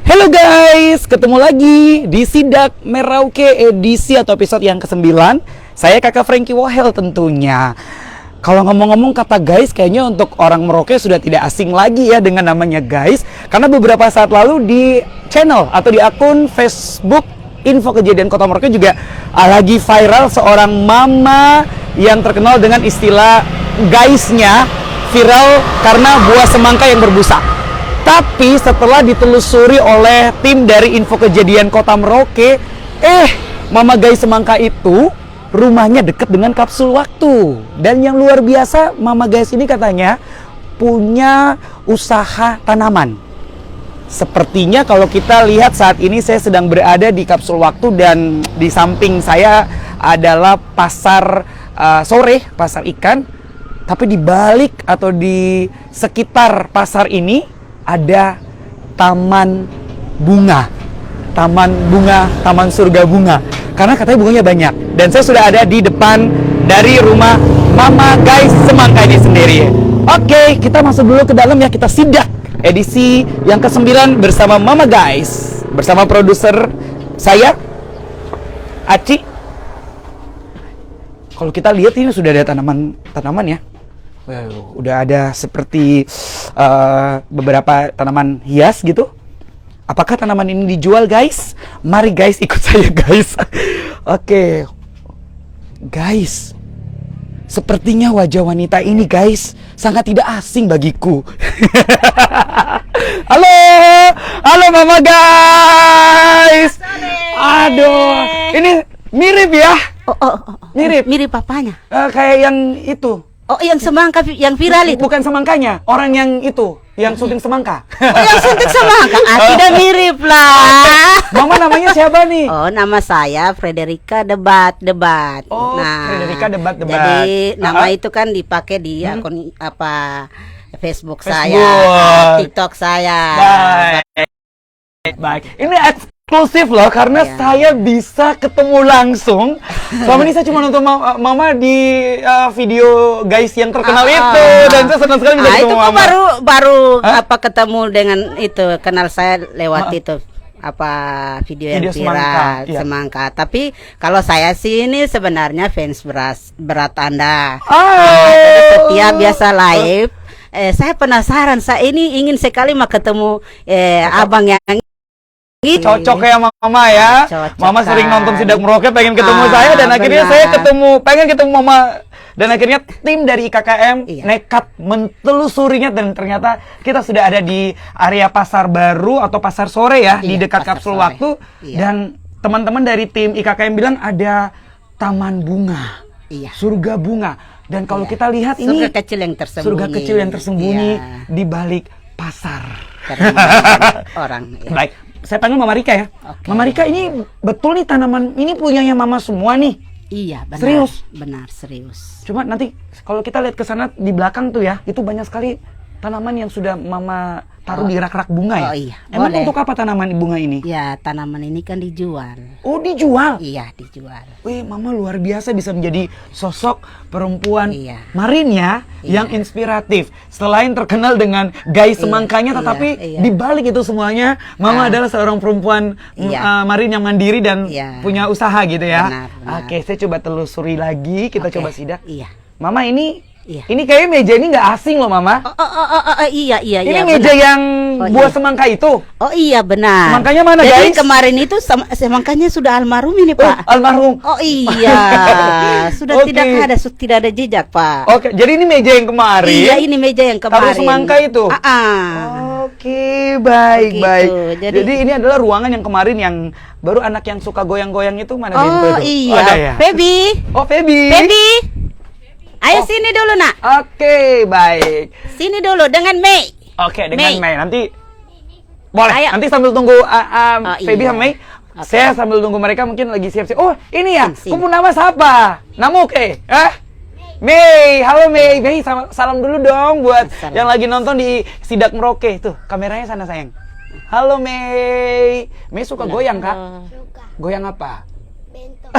Halo guys, ketemu lagi di Sidak Merauke edisi atau episode yang ke-9. Saya kakak Frankie Wohel tentunya. Kalau ngomong-ngomong kata guys, kayaknya untuk orang Merauke sudah tidak asing lagi ya dengan namanya guys. Karena beberapa saat lalu di channel atau di akun Facebook Info Kejadian Kota Merauke juga lagi viral seorang mama yang terkenal dengan istilah guysnya viral karena buah semangka yang berbusa. Tapi setelah ditelusuri oleh tim dari Info Kejadian Kota Merauke, Mama Guys Semangka itu rumahnya dekat dengan kapsul waktu. Dan yang luar biasa, Mama Guys ini katanya punya usaha tanaman. Sepertinya kalau kita lihat saat ini saya sedang berada di kapsul waktu dan di samping saya adalah pasar sore, pasar ikan. Tapi di balik atau di sekitar pasar ini ada taman bunga, taman surga bunga. Karena katanya bunganya banyak. Dan saya sudah ada di depan dari rumah Mama Guys Semangka ini sendiri. Oke, kita masuk dulu ke dalam ya, kita sidak edisi yang ke-9 bersama Mama Guys, bersama produser saya, Aci. Kalau kita lihat ini sudah ada tanaman ya. Udah ada seperti beberapa tanaman hias gitu. Apakah tanaman ini dijual guys? Mari guys, ikut saya guys. Oke. Guys, sepertinya wajah wanita ini guys sangat tidak asing bagiku. Halo Mama Guys. Aduh, ini mirip ya? Mirip papanya. Kayak yang itu. Oh, yang semangka yang viral itu. Bukan semangkanya, orang yang itu, yang syuting semangka. Oh, yang syuting semangka. Tidak mirip lah. Mama namanya siapa nih? Oh, nama saya Frederica Debat. Oh, Frederica Debat. Jadi nama itu kan dipakai di akun Facebook saya, TikTok saya. Baik. Ini eksklusif loh karena saya bisa ketemu langsung. Selama ini saya cuma nonton Mama di video guys yang terkenal itu, dan saya senang sekali bisa ketemu Mama. Itu baru ketemu dengan itu, kenal saya lewat itu video yang viral semangka. Tapi kalau saya sih ini sebenarnya fans berat Anda. Setiap biasa live, saya penasaran, saya ini ingin sekali ketemu abang yang cocok ya Mama ya. Mama sering nonton Sidak Merauke, pengen ketemu saya, dan akhirnya saya pengen ketemu Mama. Dan akhirnya tim dari IKKM nekat mentelusurinya, dan ternyata kita sudah ada di area pasar baru atau pasar sore ya, di dekat kapsul waktu. Dan teman-teman dari tim IKKM bilang ada taman bunga, surga bunga. Dan kalau kita lihat ini surga kecil yang tersembunyi di balik pasar. Orang. Baik. Saya panggil Mama Rika ya. Mama Rika, ini betul nih tanaman ini punyanya Mama semua nih? Iya, benar. Serius? Benar, serius. Cuma nanti kalau kita lihat ke sana di belakang tuh ya, itu banyak sekali tanaman yang sudah Mama taruh di rak-rak bunga ya? Oh iya, Emang boleh. untuk apa tanaman bunga ini? Ya, tanaman ini kan dijual. Oh, dijual? Iya, dijual. Wih, Mama luar biasa bisa menjadi sosok perempuan Marin ya, yang inspiratif. Selain terkenal dengan guys semangkanya, tetapi di balik itu semuanya, Mama adalah seorang perempuan Marin yang mandiri dan punya usaha gitu ya. Benar. Oke, saya coba telusuri lagi, kita coba sidak. Iya. Mama, ini kayaknya meja ini nggak asing loh Mama. Iya. Ini meja yang buah semangka itu. Oh iya, benar. Semangkanya mana guys? Jadi kemarin itu semangkanya sudah almarhum ini Pak. Almarhum. Oh iya, sudah tidak ada jejak Pak. Oke, jadi ini meja yang kemarin. Iya, ini meja yang kemarin. Taruh semangka itu. Oke, baik. Jadi ini adalah ruangan yang kemarin yang baru anak yang suka goyang-goyang itu mana itu? Oh iya. Ada ya? Feby. Oh, Feby. Ayo sini dulu nak. Oke, baik. Sini dulu dengan Mei. Oke, dengan Mei. Nanti boleh. Ayo. Nanti sambil tunggu Feby sama Mei. Saya sambil tunggu mereka mungkin lagi siap-siap. Oh, ini ya. Kumpul nama siapa? Namuk Mei. Halo Mei. Mei, salam dulu dong buat yang lagi nonton di Sidak Merauke. Tuh, kameranya sana sayang. Halo Mei. Mei suka goyang, Kak? Suka. Goyang apa? Bentong.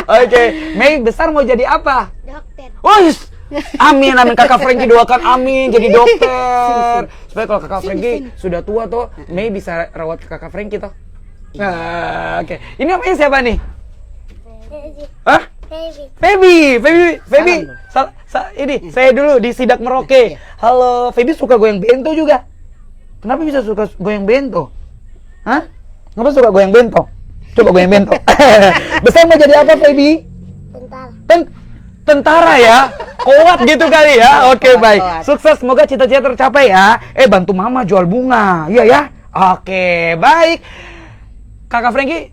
Oke, Mei besar mau jadi apa? Dokter. Oh, Amin, amin. Kakak Frankie doakan amin jadi dokter. Supaya kalau Kakak Frankie sudah tua tuh, Mei bisa rawat Kakak Frankie toh. Nah, oke. Ini namanya siapa nih? Hah? Feby. Ini saya dulu di Sidak Merauke. Halo, Feby suka goyang bento juga. Kenapa bisa suka goyang bento? Hah? Kenapa suka goyang bento? Coba goyang bento. Besar mau jadi apa, Feby? Tentara ya? Kuat gitu kali ya? Oke, baik. Sukses, semoga cita-cita tercapai ya. Bantu mama jual bunga. Iya ya? Oke, baik. Kakak Frankie,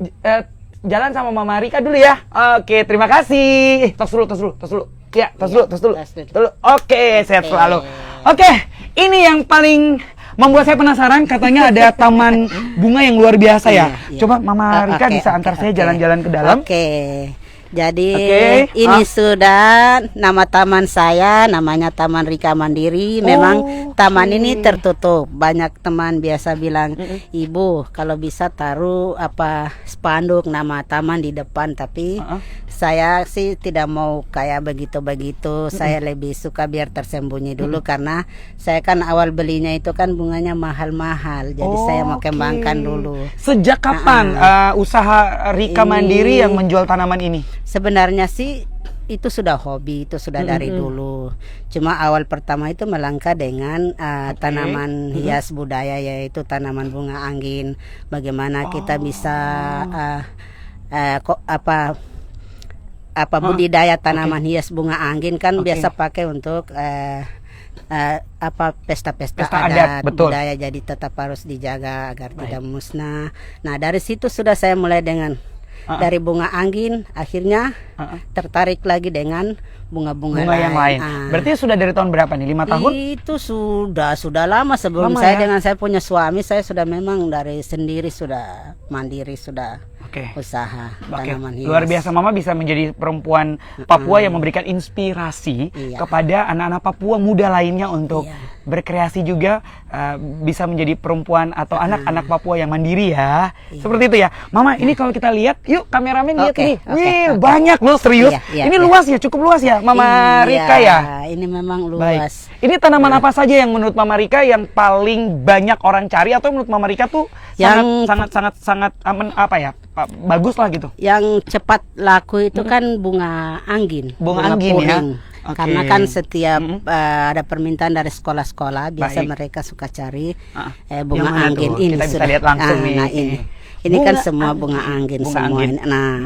jalan sama Mama Rika dulu ya. Oke, terima kasih. Tos dulu. Ya, tos dulu. Oke, sehat selalu. Oke, ini yang paling membuat saya penasaran. Katanya ada taman bunga yang luar biasa ya. Coba Mama Rika bisa antar saya jalan-jalan ke dalam. Jadi ini sudah nama taman saya, namanya Taman Rika Mandiri. Memang taman ini tertutup. Banyak teman biasa bilang, Ibu kalau bisa taruh spanduk nama taman di depan. Tapi saya sih tidak mau kayak begitu-begitu. Saya lebih suka biar tersembunyi dulu karena saya kan awal belinya itu kan bunganya mahal-mahal. Jadi saya mau kembangkan dulu. Sejak kapan usaha Rika Mandiri yang menjual tanaman ini? Sebenarnya sih itu sudah hobi, itu sudah dari dulu. Cuma awal pertama itu melangkah dengan tanaman hias budaya, yaitu tanaman bunga angin. Bagaimana kita bisa budidaya tanaman hias bunga angin kan biasa pakai untuk pesta-pesta adat budaya, jadi tetap harus dijaga agar tidak musnah. Nah, dari situ sudah saya mulai dengan dari bunga angin, akhirnya tertarik lagi dengan bunga-bunga yang lain. Berarti sudah dari tahun berapa nih? 5 tahun? Itu sudah lama sebelum saya dengan saya punya suami, saya sudah memang dari sendiri sudah mandiri, sudah usaha tanaman hias. Luar biasa, Mama bisa menjadi perempuan Papua yang memberikan inspirasi kepada anak-anak Papua muda lainnya untuk berkreasi juga, bisa menjadi perempuan atau anak-anak Papua yang mandiri ya. Seperti itu ya. Mama, ini kalau kita lihat, yuk kameramen lihat nih. Wih, banyak loh, serius. Ini luas ya, cukup luas ya, Mama Rika ya. Ini memang luas. Baik. Ini tanaman apa saja yang menurut Mama Rika yang paling banyak orang cari, atau menurut Mama Rika tuh sangat bagus lah gitu? Yang cepat laku itu kan bunga angin. Bunga angin puring. Ya. Karena kan setiap ada permintaan dari sekolah-sekolah, biasa mereka suka cari bunga angin. Ini kita bisa lihat langsung nih. Nah, ini kan semua bunga angin semua. Nah,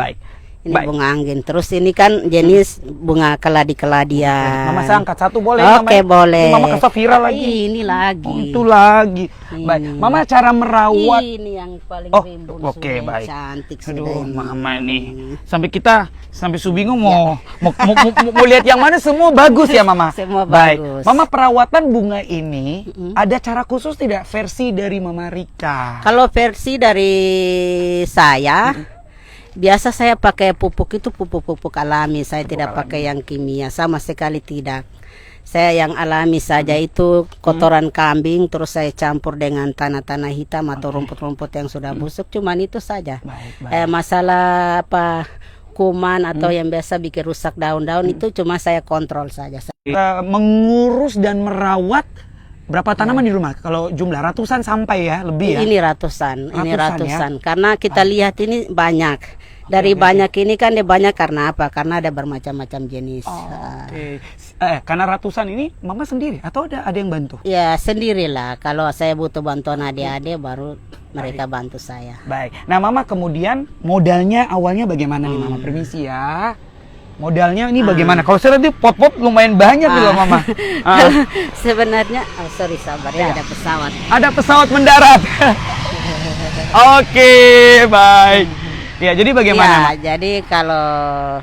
ini bunga angin. Terus ini kan jenis bunga keladi-keladian. Mama saya angkat satu boleh? Oke, boleh. Mama kesel viral lagi. Ini lagi. Itu lagi. Baik. Mama cara merawat. Ini yang paling rimbun. Oke, baik. Cantik. Aduh, Mama nih. Sampai bingung mau lihat yang mana, semua bagus ya, Mama. Semua baik. Bagus. Mama, perawatan bunga ini ada cara khusus tidak, versi dari Mama Rika? Kalau versi dari saya, biasa saya pakai pupuk itu pupuk alami. Saya tidak pakai yang kimia, sama sekali tidak. Saya yang alami saja, itu kotoran kambing, terus saya campur dengan tanah-tanah hitam atau rumput-rumput yang sudah busuk. Cuman itu saja. Masalah kuman atau yang biasa bikin rusak daun-daun itu cuma saya kontrol saja. Mengurus dan merawat berapa tanaman di rumah? Kalau jumlah ratusan sampai ya, lebih ya? Ini ratusan. Ya? Karena kita lihat ini banyak. Dari banyak ini kan dia banyak karena apa? Karena ada bermacam-macam jenis. Karena ratusan ini Mama sendiri atau ada yang bantu? Ya sendirilah. Kalau saya butuh bantuan adik-adik baru mereka bantu saya. Baik. Nah, Mama kemudian modalnya awalnya bagaimana nih, Mama? Permisi ya. Modalnya ini bagaimana? Kalau saya nanti pot-pot lumayan banyak loh, Mama. Sebenarnya, sabar ya, ada pesawat. Ada pesawat mendarat. Oke, baik. Ya, jadi bagaimana? Ya, jadi kalau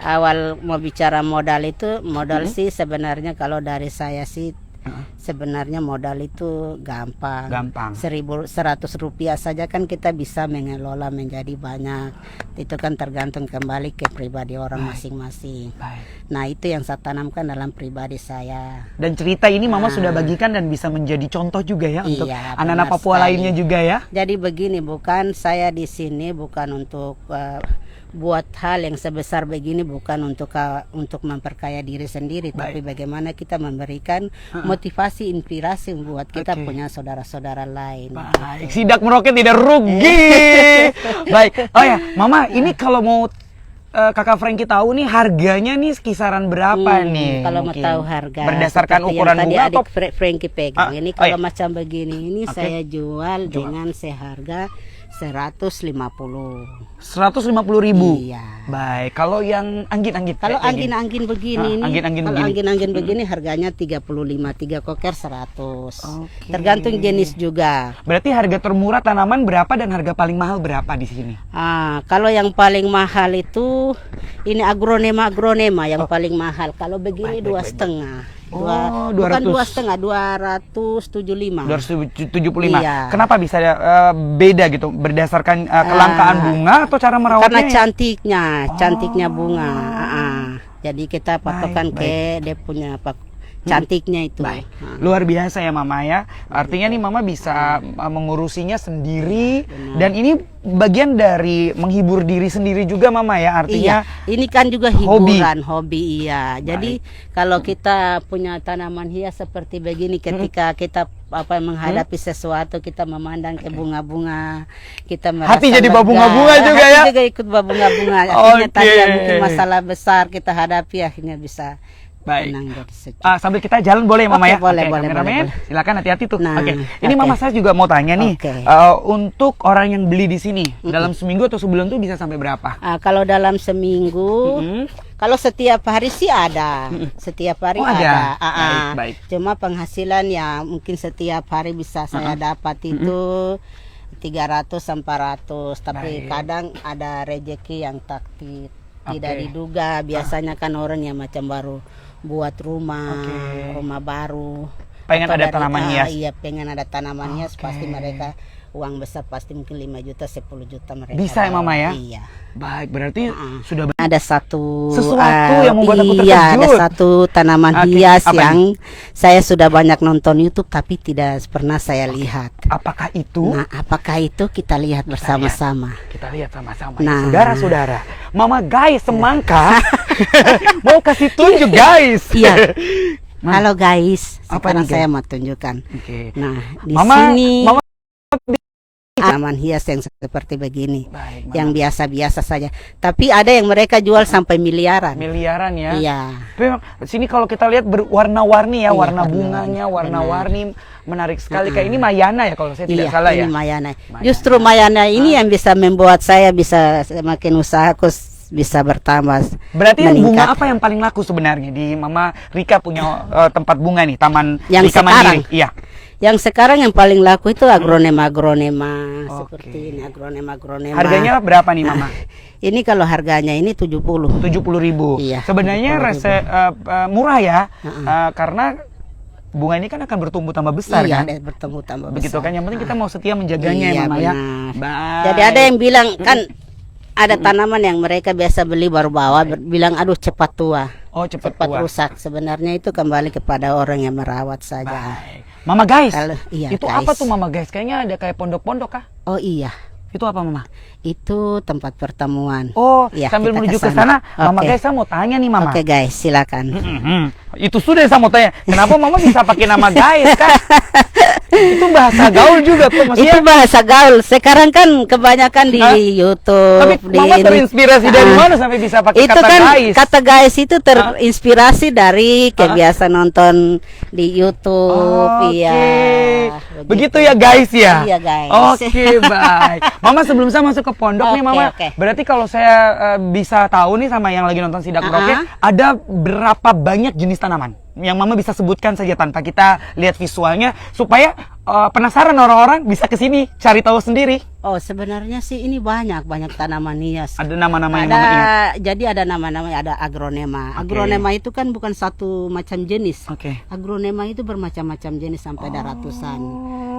awal mau bicara modal itu, sih sebenarnya kalau dari saya sih sebenarnya modal itu gampang. 1.100 rupiah saja kan kita bisa mengelola menjadi banyak. Itu kan tergantung kembali ke pribadi orang masing-masing. Nah, itu yang saya tanamkan dalam pribadi saya. Dan cerita ini Mama sudah bagikan dan bisa menjadi contoh juga ya untuk anak-anak Papua lainnya juga ya. Jadi begini, bukan saya di sini bukan untuk buat hal yang sebesar begini bukan untuk memperkaya diri sendiri, tapi bagaimana kita memberikan motivasi, inspirasi buat kita punya saudara-saudara lain. Baik, Sidak Merauke tidak rugi. Baik. Oh ya, Mama, ini kalau mau Kakak Frankie tahu nih harganya nih kisaran berapa nih? Kalau mau tahu harga berdasarkan ukuran tadi bunga atau Frankie pegang. Ini kalau macam begini ini saya jual dengan seharga 150.000. 150.000. Iya. Baik, kalau yang anggin-anggin. Kalau anggin-anggin begini ini, anggin-anggin kalau begini. anggin-anggin begini harganya 35, 3 koker 100. Oke. Tergantung jenis juga. Berarti harga termurah tanaman berapa dan harga paling mahal berapa di sini? Kalau yang paling mahal itu ini agronema yang paling mahal. Kalau begini 2,5. Bukan 2,5, 275. 275. Iya. Kenapa bisa beda gitu? Berdasarkan kelangkaan bunga atau cara merawatnya? Karena cantiknya bunga. Jadi kita patokan ke dia punya cantiknya itu. Baik. Luar biasa ya Mama ya. Artinya nih Mama bisa mengurusinya sendiri. Benar. Dan ini bagian dari menghibur diri sendiri juga Mama ya. Artinya ini kan juga hiburan, hobi iya. Jadi kalau kita punya tanaman hias seperti begini, ketika kita menghadapi sesuatu, kita memandang ke bunga-bunga, kita merasa hati jadi lega. bunga-bunga juga ya. Hati juga ikut bunga-bunga. Akhirnya tadi yang mungkin masalah besar kita hadapi akhirnya bisa tenang dari sejuk. Sambil kita jalan boleh Mama ya? Boleh. Silakan, hati-hati tuh. Nah, Ini Mama saya juga mau tanya nih, untuk orang yang beli di sini dalam seminggu atau sebulan tuh bisa sampai berapa? Kalau dalam seminggu, kalau setiap hari sih ada, setiap hari ada. Baik. Cuma penghasilan ya mungkin setiap hari bisa saya dapat itu 300-400, tapi kadang ada rezeki yang tidak diduga. Biasanya kan orang yang macam baru buat rumah baru, pengen ada tanaman hias. Iya, pengen ada tanaman hias, pasti mereka uang besar, pasti mungkin 5 juta 10 juta mereka bisa ya Mama ya. Iya. Baik, berarti sudah ada sesuatu yang membuat aku terkejut. Iya, ada satu tanaman hias yang saya sudah banyak nonton YouTube tapi tidak pernah saya lihat. Apakah itu? Nah, apakah itu kita lihat bersama-sama. Kita lihat sama-sama. Nah, saudara-saudara, Mama guys semangka mau kasih tunjuk guys. Iya. Halo guys, sekarang saya mau tunjukkan. Nah, di sini tanaman hias yang seperti begini. Yang biasa-biasa saja. Tapi ada yang mereka jual sampai miliaran. Miliaran ya? Iya. Tapi sini kalau kita lihat berwarna-warni ya, warna bunganya, warna-warni menarik sekali. Kayak ini Mayana ya kalau saya tidak salah ya? Ini Mayana. Justru Mayana ini yang bisa membuat saya bisa semakin usahaku bisa bertambah. Berarti bunga apa yang paling laku sebenarnya di Mama Rika punya tempat bunga nih, Taman yang Rika sekarang? Mandiri? Iya. Yang sekarang yang paling laku itu agronema seperti ini, agronema. Harganya berapa nih Mama? Ini kalau harganya ini 70.000. Iya. Sebenarnya murah ya, karena bunga ini kan akan bertumbuh tambah besar kan? Bertumbuh tambah besar. Begitu kan, yang penting kita mau setia menjaganya ya Mama ya. Jadi ada yang bilang kan ada tanaman yang mereka biasa beli baru bawa, bilang aduh cepat tua. Oh, cepat rusak. Sebenarnya itu kembali kepada orang yang merawat saja. Mama guys, itu apa tuh Mama guys? Kayaknya ada kayak pondok-pondok kah? Oh iya. Itu apa Mama? Itu tempat pertemuan. Oh, ya, sambil menuju ke sana, Mama guys saya mau tanya nih Mama. Oke guys, silakan. Itu sudah saya mau tanya, kenapa Mama bisa pakai nama guys kan? Itu bahasa gaul juga tuh maksudnya. Itu bahasa gaul. Sekarang kan kebanyakan di YouTube. Tapi Mama terinspirasi dari mana sampai bisa pakai itu kata kan, guys? Kata guys itu terinspirasi dari kebiasaan nonton di YouTube. Iya. Begitu ya guys ya? Iya guys. Oke, baik. Mama sebelum saya masuk ke pondok nih Mama, berarti kalau saya bisa tahu nih sama yang lagi nonton Sidak Merauke, ada berapa banyak jenis tanaman yang Mama bisa sebutkan saja tanpa kita lihat visualnya supaya penasaran orang-orang bisa ke sini cari tahu sendiri. Oh, sebenarnya sih ini banyak tanaman hias. Ada nama-nama yang Mama ingat? Jadi ada nama-nama, ada agronema. Agronema itu kan bukan satu macam jenis. Agronema itu bermacam-macam jenis sampai ada ratusan.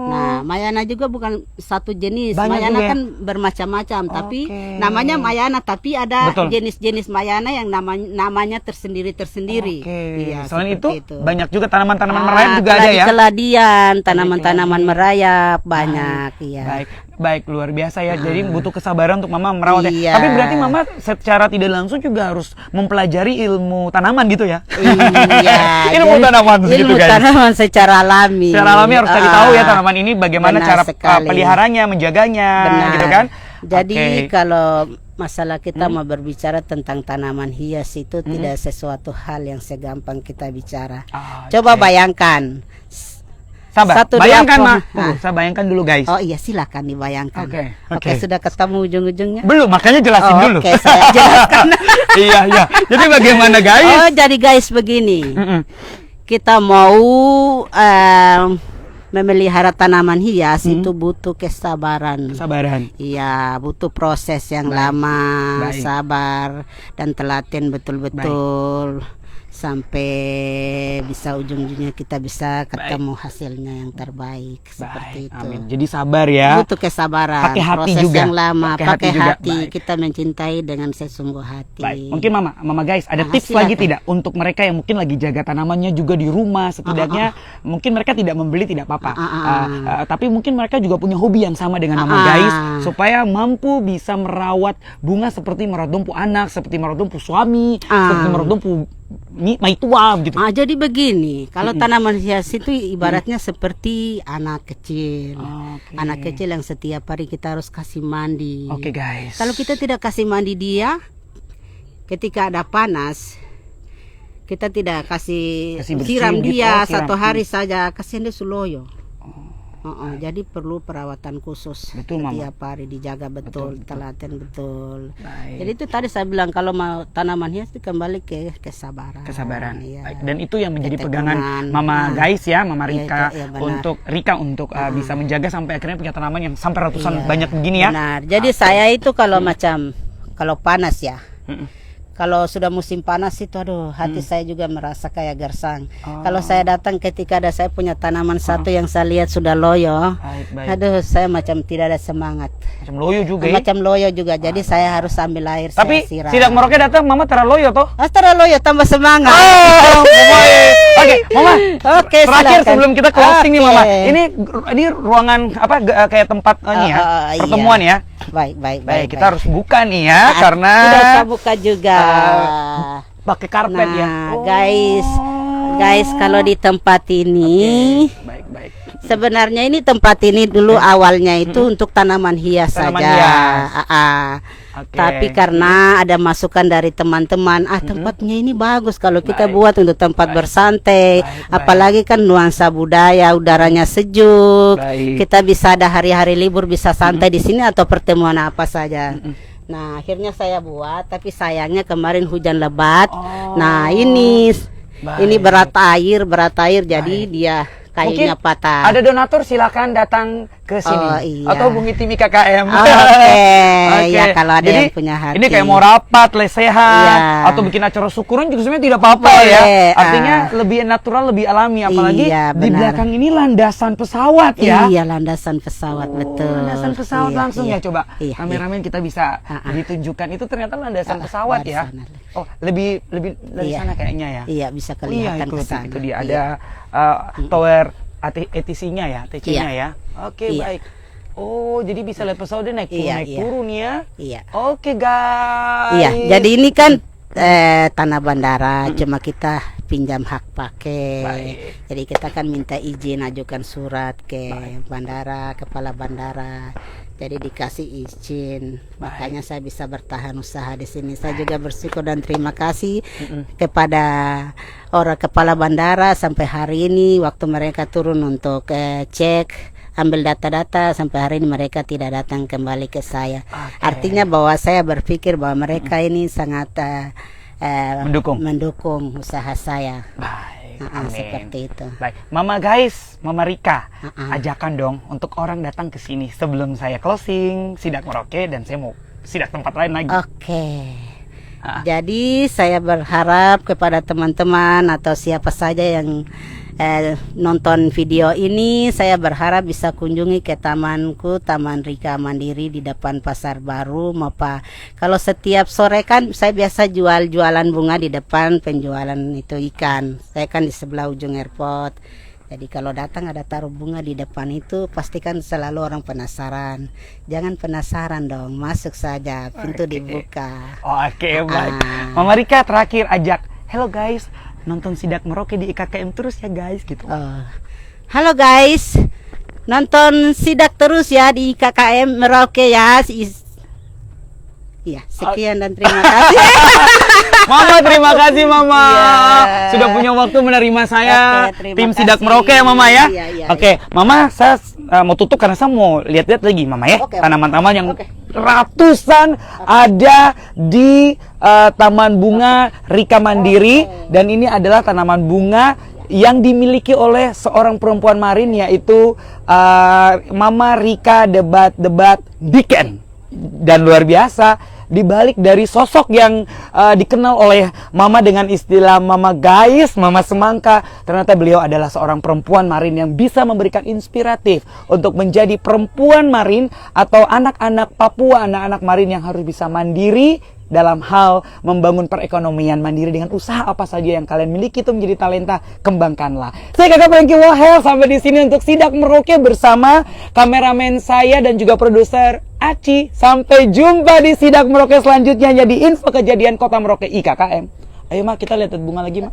Nah, Mayana juga bukan satu jenis. Banyak Mayana juga kan bermacam-macam, tapi namanya Mayana, tapi ada jenis-jenis Mayana yang namanya tersendiri-tersendiri. Iya, selain itu banyak juga tanaman-tanaman merayap juga ada ya. Keladian, tanaman-tanaman merayap banyak. Iya. Baik. Baik, luar biasa ya. Jadi butuh kesabaran untuk Mama merawat Iya. ya. Tapi berarti Mama secara tidak langsung juga harus mempelajari ilmu tanaman gitu ya. Iya. Ilmu tanaman gitu, Ilmu guys. tanaman secara alami. Secara alami harus cari tahu ya tanaman ini bagaimana Benar cara sekali. peliharanya, menjaganya, Benar. gitu kan. Jadi Oke. kalau masalah kita mau berbicara tentang tanaman hias itu tidak sesuatu hal yang segampang kita bicara. Coba bayangkan. Sabar, Satu, dua, bayangkan pohon. Mah. Tunggu, saya bayangkan dulu guys. Oh iya, silakan dibayangkan. Oke, Oke, oke. sudah ketemu ujung-ujungnya? Belum, makanya jelasin Oh, dulu. Oke, saya jelaskan. Iya, iya. Jadi bagaimana guys? Oh, jadi guys begini. Mm-mm. Kita mau memelihara tanaman hias itu butuh kesabaran. Kesabaran. Iya, butuh proses yang lama, Baik. sabar dan telaten betul-betul sampai bisa ujung-ujungnya kita bisa ketemu hasilnya yang terbaik seperti itu. Amin. Jadi sabar ya. Butuh kesabaran, Pakai hati proses juga. yang lama, pakai juga. hati. Baik. Kita mencintai dengan sesungguh hati. Baik, mungkin Mama guys, ada Ah, tips silakan. lagi tidak untuk mereka yang mungkin lagi jaga tanamannya juga di rumah, setidaknya mungkin mereka tidak membeli tidak apa-apa, tapi mungkin mereka juga punya hobi yang sama dengan Mama guys, supaya mampu bisa merawat bunga seperti merawat dompu anak, seperti merawat dompu suami, seperti merawat dompu maitua gitu. Jadi begini, kalau tanaman hias itu ibaratnya seperti anak kecil. Oke. Anak kecil yang setiap hari kita harus kasih mandi. Oke guys. Kalau kita tidak kasih mandi dia, ketika ada panas, kita tidak kasih Kasih bersihin siram gitu, dia siram. satu hari saja, kasihan dia suloyo. Jadi perlu perawatan khusus. Betul, Mama. Setiap hari dijaga betul, telaten betul. Baik. Jadi itu tadi saya bilang kalau mau tanaman hias itu kembali ke kesabaran. Kesabaran. Iya. Baik. Dan itu yang menjadi Ketekunan. pegangan Mama guys ya, Mama Iya, Rika itu, iya, benar. untuk bisa menjaga sampai akhirnya punya tanaman yang sampai ratusan banyak begini ya. Benar. Jadi saya itu kalau macam kalau panas ya. Kalau sudah musim panas itu aduh hati saya juga merasa kayak gersang. Kalau saya datang ketika ada saya punya tanaman satu yang saya lihat sudah loyo. Baik. Aduh saya macam tidak ada semangat. Macam loyo juga ya. Macam loyo juga. Jadi saya harus ambil air Tapi saya siram. Sidak Merauke datang Mama tera loyo toh. Astara loyo tambah semangat. Oke, Mama. Oke, Terakhir silakan. sebelum kita closing nih Mama. Oke. Ini ruangan apa kayak tempat ini ya, iya. pertemuan ya. Baik, Kita harus buka nih ya karena tidak usah buka juga. pakai karpet ya. Guys, kalau di tempat ini Baik. sebenarnya ini tempat ini dulu awalnya itu untuk tanaman hias Tanaman saja. hias. Oke. Tapi karena ada masukan dari teman-teman, tempatnya ini bagus kalau kita buat untuk tempat bersantai, apalagi kan nuansa budaya, udaranya sejuk. Baik. Kita bisa ada hari-hari libur bisa santai di sini atau pertemuan apa saja. Nah, akhirnya saya buat, tapi sayangnya kemarin hujan lebat. Nah, ini berat air jadi dia kayunya patah. Ada donatur silakan datang ke sini iya. atau hubungi tim KKM. Oke. Ya kalau ada Jadi, yang punya hati. ini kayak mau rapat, lesehan, Iya. atau bikin acara syukuran juga sebenarnya tidak apa-apa Boleh, ya. Artinya lebih natural, lebih alami. Apalagi Iya, di benar. belakang ini landasan pesawat ya. Iya, landasan pesawat betul. Landasan pesawat Iya, langsung iya. ya, coba Iya, kameramen kita bisa ditunjukkan itu ternyata landasan pesawat ya. sana. Oh, lebih dari Iya. sana kayaknya ya. Iya, bisa Oh, iya, kelihatan ke sana. itu dia Iya. ada tower ATC-nya ya, TC-nya ya. Oke, Iya. baik. Oh, jadi bisa lihat pesawat dia naik turun, Iya, naik iya. turun ya. Iya. Oke, guys. Iya, jadi ini kan tanah bandara, cuma kita pinjam hak pakai. Baik. Jadi kita kan minta izin ajukan surat ke bandara, kepala bandara. Jadi dikasih izin, makanya saya bisa bertahan usaha di sini. Saya juga bersyukur dan terima kasih kepada orang kepala bandara sampai hari ini waktu mereka turun untuk cek ambil data-data sampai hari ini mereka tidak datang kembali ke saya. Artinya bahwa saya berpikir bahwa mereka ini sangat mendukung usaha saya. Baik. Seperti itu. Baik, Mama guys, Mama Rika, ajakan dong untuk orang datang ke sini sebelum saya closing Sidak Merauke dan saya mau sidak tempat lain lagi. Oke. Jadi saya berharap kepada teman-teman atau siapa saja yang nonton video ini, saya berharap bisa kunjungi ke tamanku, Taman Rika Mandiri di depan Pasar Baru. Kalau setiap sore kan saya biasa jualan bunga di depan penjualan itu ikan. Saya kan di sebelah ujung airport. Jadi kalau datang ada taruh bunga di depan itu, pastikan selalu orang penasaran. Jangan penasaran dong, masuk saja, pintu dibuka. Oke, baik. Mama Rika terakhir ajak, hello guys, nonton Sidak Merauke di IKKM terus ya guys, gitu. Halo guys, nonton Sidak terus ya di IKKM Merauke ya. Iya, sekian dan terima kasih. Mama, terima kasih Mama. Iya. Sudah punya waktu menerima saya. Oke, terima Tim kasih. Sidak Merauke ya Mama ya. Iya, Oke, Mama, saya mau tutup karena saya mau lihat-lihat lagi Mama ya. Oke. Tanaman-tanaman yang Oke. ratusan ada di Taman Bunga Rika Mandiri. Dan ini adalah tanaman bunga yang dimiliki oleh seorang perempuan marin, yaitu Mama Rika Debat Diken. Dan luar biasa, dibalik dari sosok yang dikenal oleh Mama dengan istilah Mama Guys, Mama Semangka, ternyata beliau adalah seorang perempuan marin yang bisa memberikan inspiratif untuk menjadi perempuan marin atau anak-anak Papua, anak-anak marin yang harus bisa mandiri dalam hal membangun perekonomian mandiri dengan usaha apa saja yang kalian miliki itu menjadi talenta, kembangkanlah. Saya Kakak Franky Wahel, sampai di sini untuk Sidak Merauke bersama kameramen saya dan juga produser Aci. Sampai jumpa di Sidak Merauke selanjutnya, jadi info kejadian Kota Merauke IKKM. Ayo Ma, kita lihat bunga lagi Ma.